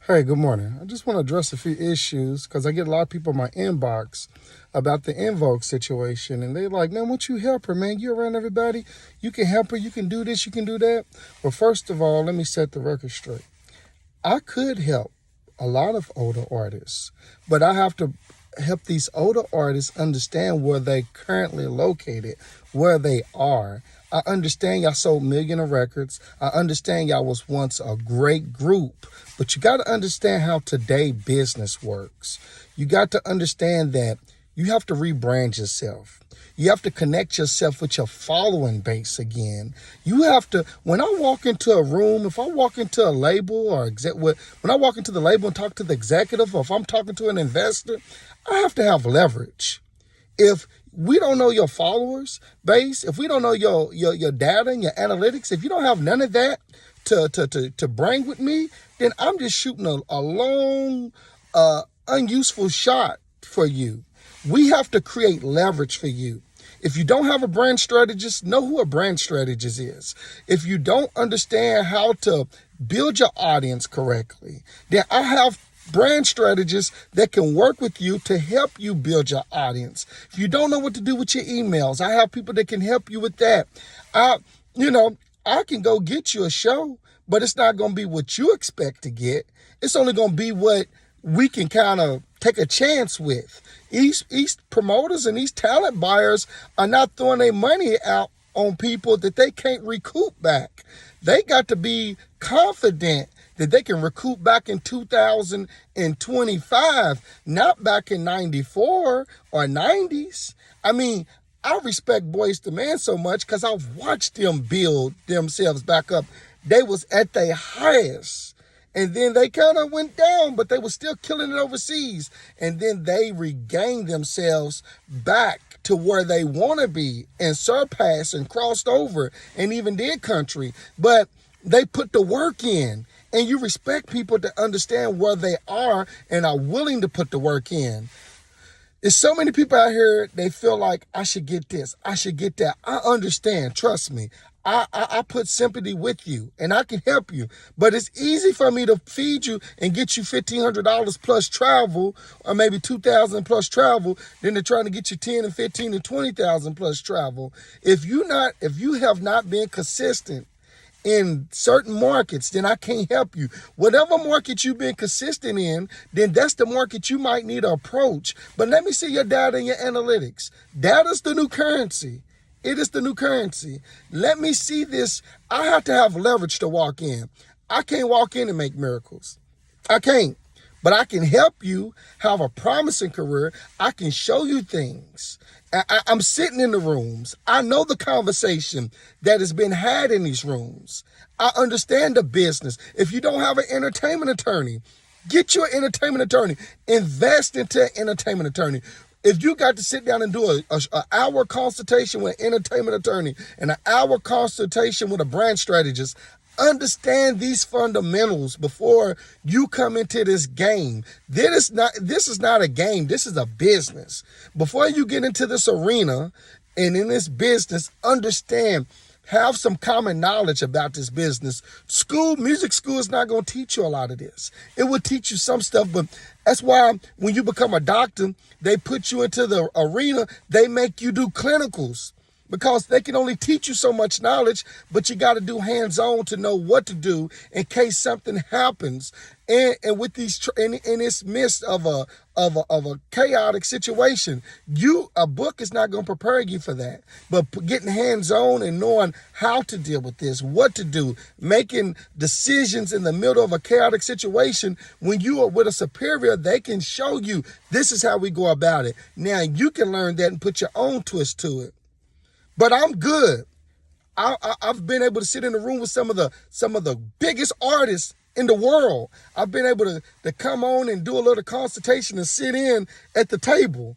Hey, good morning. I just want to address a few issues because I get a lot of people in my inbox about the Invoke situation, and they're like, "Man, won't you help her, man? You're around everybody. You can help her. You can do this. You can do that." Well, first of all, let me set the record straight. I could help a lot of older artists, but I have to help these older artists understand where they currently located, where they are. I understand y'all sold millions of records. I understand y'all was once a great group, but you got to understand how today business works. You got to understand that you have to rebrand yourself. You have to connect yourself with your following base again. You have to, when I walk into a room, if I walk into a label or when I walk into the label and talk to the executive, or if I'm talking to an investor, I have to have leverage. If we don't know your followers base, if we don't know your data and your analytics, if you don't have none of that to bring with me, then I'm just shooting a long, unuseful shot for you. We have to create leverage for you. If you don't have a brand strategist, know who a brand strategist is. If you don't understand how to build your audience correctly, then I have brand strategists that can work with you to help you build your audience. If you don't know what to do with your emails, I have people that can help you with that. I can go get you a show, but it's not going to be what you expect to get. It's only going to be what we can kind of take a chance with. These promoters and these talent buyers are not throwing their money out on people that they can't recoup back. They got to be confident that they can recoup back in 2025, not back in 94 or 90s. I mean, I respect Boys to Men so much because I've watched them build themselves back up. They was at their highest. And then they kind of went down, but they were still killing it overseas. And then they regained themselves back to where they want to be and surpassed and crossed over and even did country. But they put the work in. And you respect people to understand where they are and are willing to put the work in. There's so many people out here, they feel like I should get this, I should get that. I understand, trust me. I put sympathy with you and I can help you. But it's easy for me to feed you and get you $1,500 plus travel, or maybe $2,000 plus travel, than to trying to get you 10 and 15 and 20,000 plus travel. If you have not been consistent in certain markets, then I can't help you. Whatever market you've been consistent in, then that's the market you might need to approach. But let me see your data and your analytics. Data's the new currency. It is the new currency. Let me see this. I have to have leverage to walk in. I can't walk in and make miracles. I can't. But I can help you have a promising career. I can show you things. I'm sitting in the rooms. I know the conversation that has been had in these rooms. I understand the business. If you don't have an entertainment attorney, get you an entertainment attorney. Invest into an entertainment attorney. If you got to sit down and do an hour consultation with an entertainment attorney and an hour consultation with a brand strategist, understand these fundamentals before you come into this game. This is not a game. This is a business. Before you get into this arena and in this business, understand, have some common knowledge about this business. Music school is not going to teach you a lot of this. It will teach you some stuff, but that's why when you become a doctor, they put you into the arena, they make you do clinicals. Because they can only teach you so much knowledge, but you got to do hands-on to know what to do in case something happens. And with these in this midst of a chaotic situation, a book is not going to prepare you for that. But getting hands-on and knowing how to deal with this, what to do, making decisions in the middle of a chaotic situation, when you are with a superior, they can show you this is how we go about it. Now you can learn that and put your own twist to it. But I'm good. I've been able to sit in the room with some of the biggest artists in the world. I've been able to come on and do a little consultation and sit in at the table.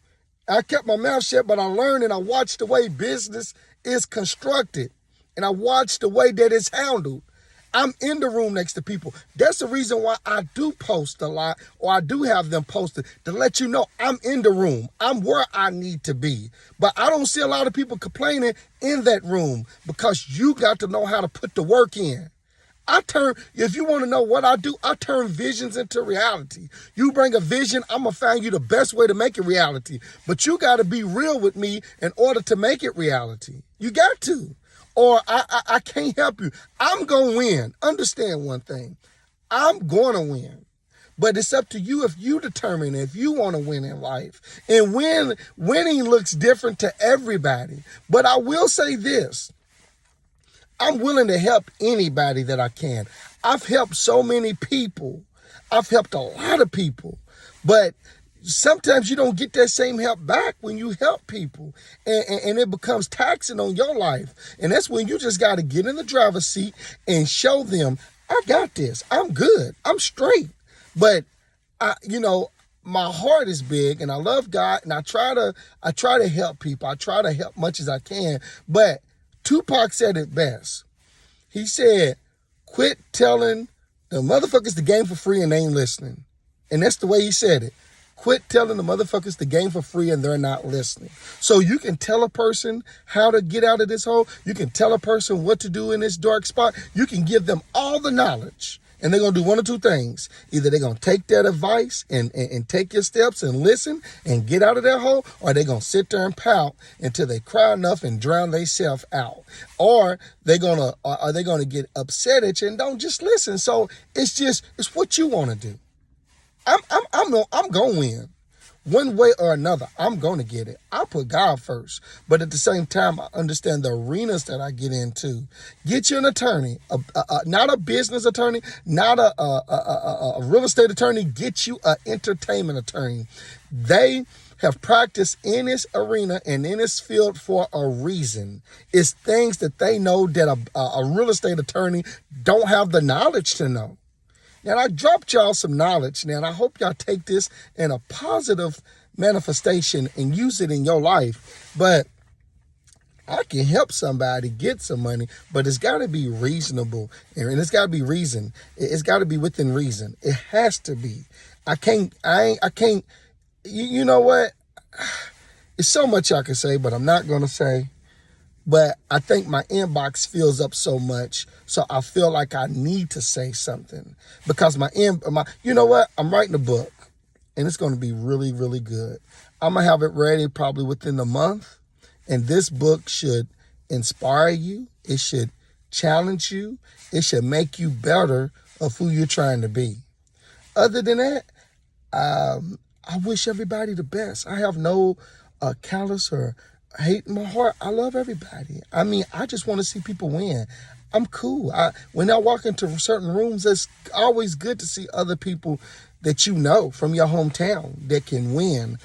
I kept my mouth shut, but I learned and I watched the way business is constructed. And I watched the way that it's handled. I'm in the room next to people. That's the reason why I do post a lot, or I do have them posted, to let you know I'm in the room. I'm where I need to be. But I don't see a lot of people complaining in that room because you got to know how to put the work in. If you want to know what I do, I turn visions into reality. You bring a vision, I'm going to find you the best way to make it reality. But you got to be real with me in order to make it reality. You got to. Or I can't help you. I'm going to win. Understand one thing. I'm going to win. But it's up to you if you determine if you want to win in life. And winning looks different to everybody. But I will say this. I'm willing to help anybody that I can. I've helped so many people. I've helped a lot of people. But sometimes you don't get that same help back when you help people. And it becomes taxing on your life. And that's when you just got to get in the driver's seat and show them, I got this. I'm good. I'm straight. But, my heart is big and I love God and I try to help people. I try to help much as I can. But Tupac said it best. He said, quit telling the motherfuckers the game for free and they ain't listening. And that's the way he said it. Quit telling the motherfuckers the game for free and they're not listening. So you can tell a person how to get out of this hole. You can tell a person what to do in this dark spot. You can give them all the knowledge. And they're going to do one or two things. Either they're going to take that advice and take your steps and listen and get out of that hole, or they're going to sit there and pout until they cry enough and drown themselves out. Or are they going to get upset at you and don't just listen. So it's what you want to do. I'm going to win. One way or another, I'm going to get it. I put God first. But at the same time, I understand the arenas that I get into. Get you an attorney, not a business attorney, not a real estate attorney. Get you an entertainment attorney. They have practiced in this arena and in this field for a reason. It's things that they know that a real estate attorney don't have the knowledge to know. And I dropped y'all some knowledge now, and I hope y'all take this in a positive manifestation and use it in your life. But I can help somebody get some money, but it's got to be reasonable, and it's got to be reason. It's got to be within reason. It has to be. I can't. You know what? It's so much I can say, but I'm not going to say. But I think my inbox fills up so much, so I feel like I need to say something because you know what? I'm writing a book, and it's going to be really, really good. I'm going to have it ready probably within a month, and this book should inspire you. It should challenge you. It should make you better of who you're trying to be. Other than that, I wish everybody the best. I have no callous or hate in my heart. I love everybody. I mean, I just want to see people win. I'm cool. When I walk into certain rooms, it's always good to see other people that you know from your hometown that can win.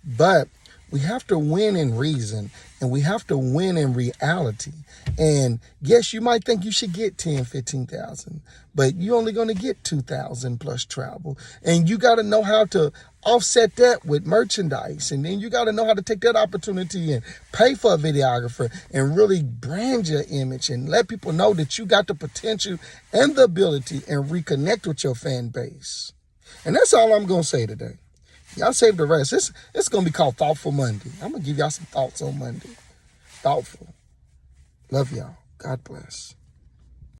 But we have to win in reason, and we have to win in reality. And yes, you might think you should get 10, 15,000, but you're only going to get 2,000 plus travel. And you got to know how to offset that with merchandise. And then you got to know how to take that opportunity and pay for a videographer and really brand your image and let people know that you got the potential and the ability and reconnect with your fan base. And that's all I'm going to say today. Y'all save the rest. It's going to be called Thoughtful Monday. I'm going to give y'all some thoughts on Monday. Thoughtful. Love y'all. God bless.